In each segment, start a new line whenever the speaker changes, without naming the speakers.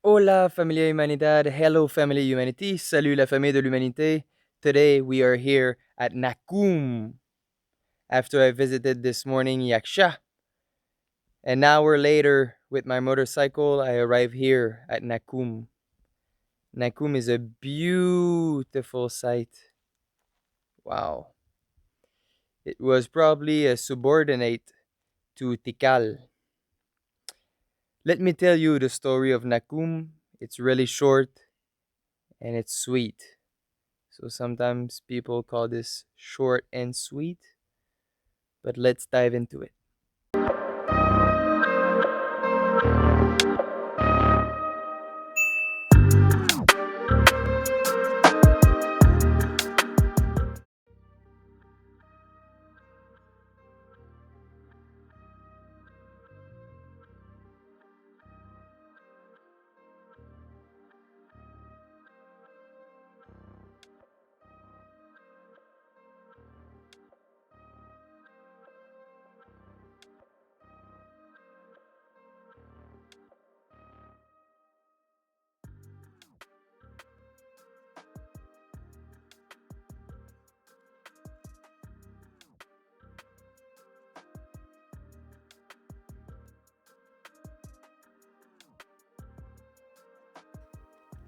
Hola Familia Humanidad, hello Family Humanity, salut la famille de l'humanité. Today we are here at Nakum after I visited this morning Yaksha. An hour later with my motorcycle I arrive here at Nakum. Nakum is a beautiful site. Wow. It was probably a subordinate to Tikal. Let me tell you the story of Nakum. It's really short and it's sweet. So sometimes people call this short and sweet, but let's dive into it.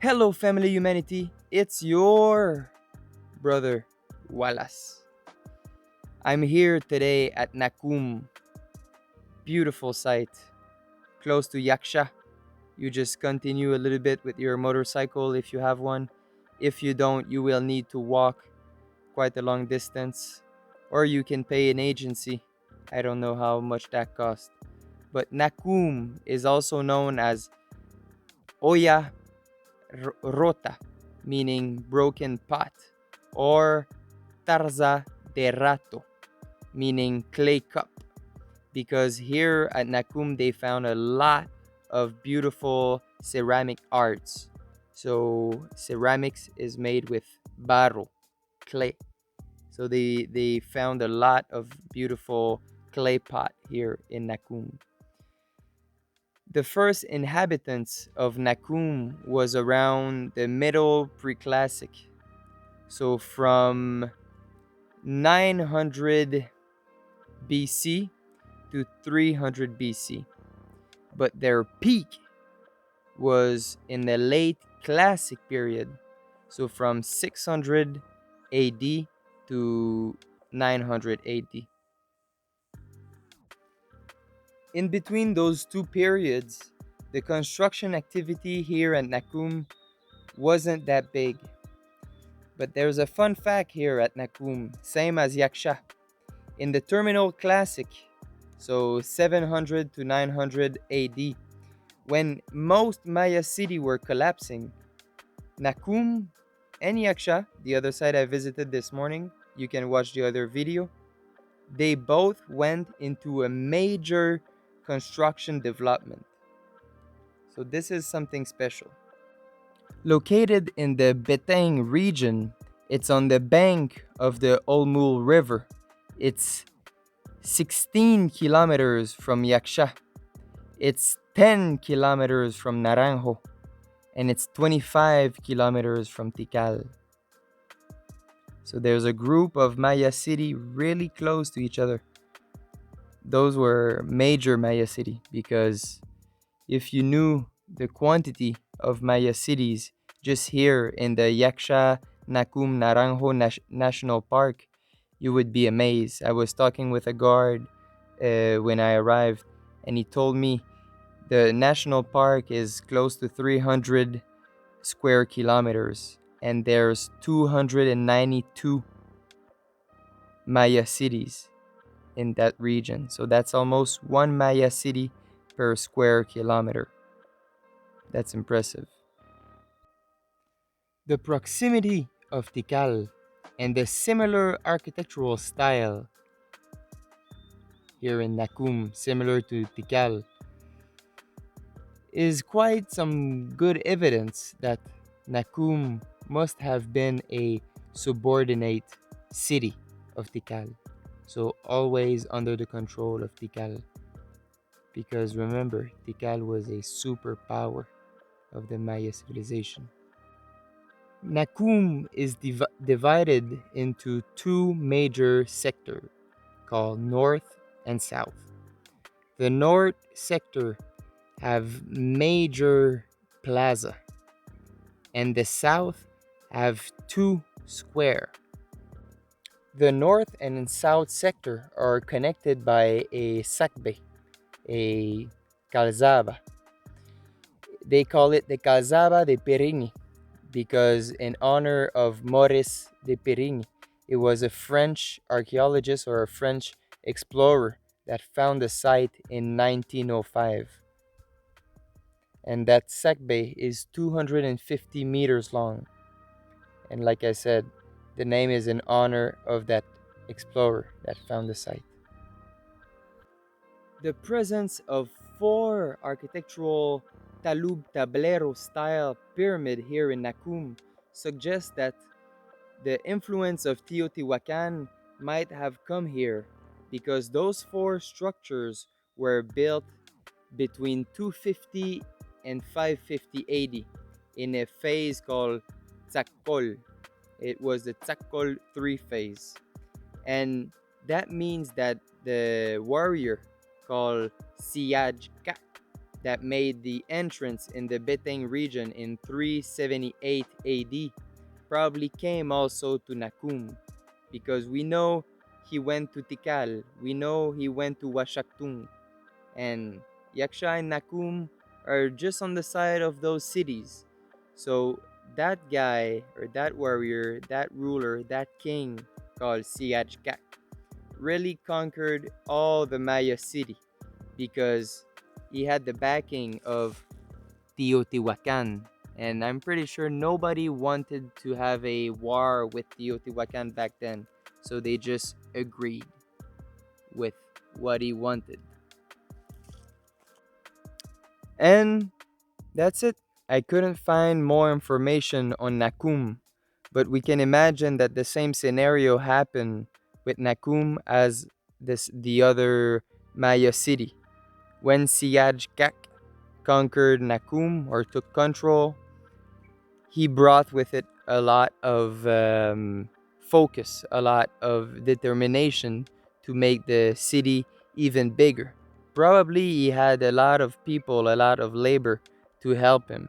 Hello, family humanity. It's your brother Wallace. I'm here today at Nakum. Beautiful site, close to Yaksha. You just continue a little bit with your motorcycle if you have one. If you don't, you will need to walk quite a long distance, or you can pay an agency. I don't know how much that costs. But Nakum is also known as Oya Rota, meaning broken pot, or TARZA TERRATO, meaning clay cup, because here at Nakum they found a lot of beautiful ceramic arts. So ceramics is made with barro, clay. So they found a lot of beautiful clay pot here in Nakum. The first inhabitants of Nakum was around the middle pre-classic. So from 900 BC to 300 BC. But their peak was in the late classic period. So from 600 AD to 900 AD. In between those two periods, the construction activity here at Nakum wasn't that big. But there's a fun fact here at Nakum, same as Yaksha. In the Terminal Classic, so 700 to 900 AD, when most Maya city were collapsing, Nakum and Yaksha, the other side I visited this morning, you can watch the other video, they both went into a major construction development. So this is something special. Located in the Beteng region, it's on the bank of the Olmul River. It's 16 kilometers from Yaksha. It's 10 kilometers from Naranjo. And it's 25 kilometers from Tikal. So there's a group of Maya city really close to each other. Those were major Maya city because if you knew the quantity of Maya cities just here in the YAXHA-NAKUM-NARANJO National Park, you would be amazed. I was talking with a guard when I arrived, and he told me the national park is close to 300 square kilometers, and there's 292 Maya cities in that region. So that's almost one Maya city per square kilometer. That's impressive. The proximity of Tikal and the similar architectural style here in Nakum, similar to Tikal, is quite some good evidence that Nakum must have been a subordinate city of Tikal. So always under the control of Tikal. Because remember, Tikal was a superpower. of the Maya civilization. Nakum is divided into two major sectors called North and South. The North sector have major plaza, and the South have two square. The North and South sector are connected by a sakbe, a calzaba. They call it the calzaba de Perigny because in honor of Maurice de Perigny, it was a French archaeologist or a French explorer that found the site in 1905. And that sakbe is 250 meters long. And like I said, the name is in honor of that explorer that found the site. The presence of four architectural talud tablero style pyramid here in Nakum suggests that the influence of Teotihuacan might have come here because those four structures were built between 250 and 550 AD in a phase called Tzakol. It was the Tzakol 3 phase. And that means that the warrior called Siyajka that made the entrance in the Beteng region in 378 AD probably came also to Nakum because we know he went to Tikal, we know he went to Washaktung, and Yaksha and Nakum are just on the side of those cities. So that guy or that warrior, that ruler, that king called Siyajkak really conquered all the Maya city because he had the backing of Teotihuacan. And I'm pretty sure nobody wanted to have a war with Teotihuacan back then. So they just agreed with what he wanted. And that's it. I couldn't find more information on Nakum, but we can imagine that the same scenario happened with Nakum as the other Maya city. When Siyajkak conquered Nakum or took control, he brought with it a lot of focus, a lot of determination to make the city even bigger. Probably he had a lot of people, a lot of labor to help him.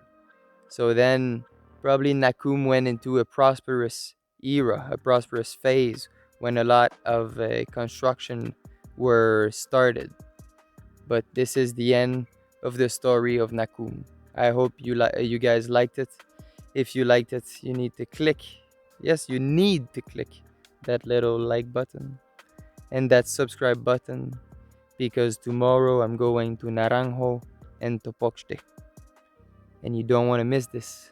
So then, probably Nakum went into a prosperous era, a prosperous phase when a lot of construction were started. But this is the end of the story of Nakum. I hope you guys liked it. If you liked it, you need to click. Yes, you need to click that little like button and that subscribe button because tomorrow I'm going to Naranjo and Topochte. And you don't want to miss this.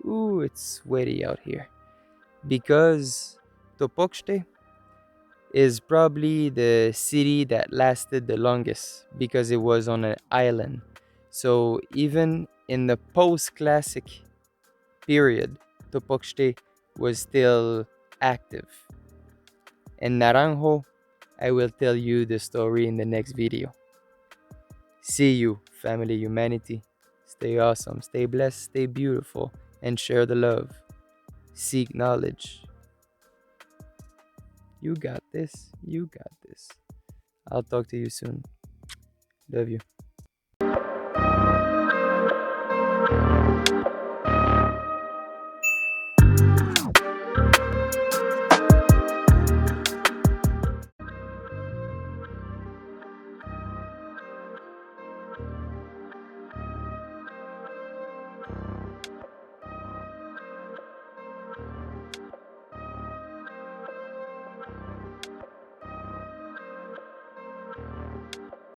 Ooh, it's sweaty out here. Because Topochte is probably the city that lasted the longest because it was on an island. So even in the post-classic period, Topochte was still active. And Naranjo, I will tell you the story in the next video. See you, family humanity. Stay awesome, stay blessed, stay beautiful, and share the love. Seek knowledge. You got this. You got this. I'll talk to you soon. Love you.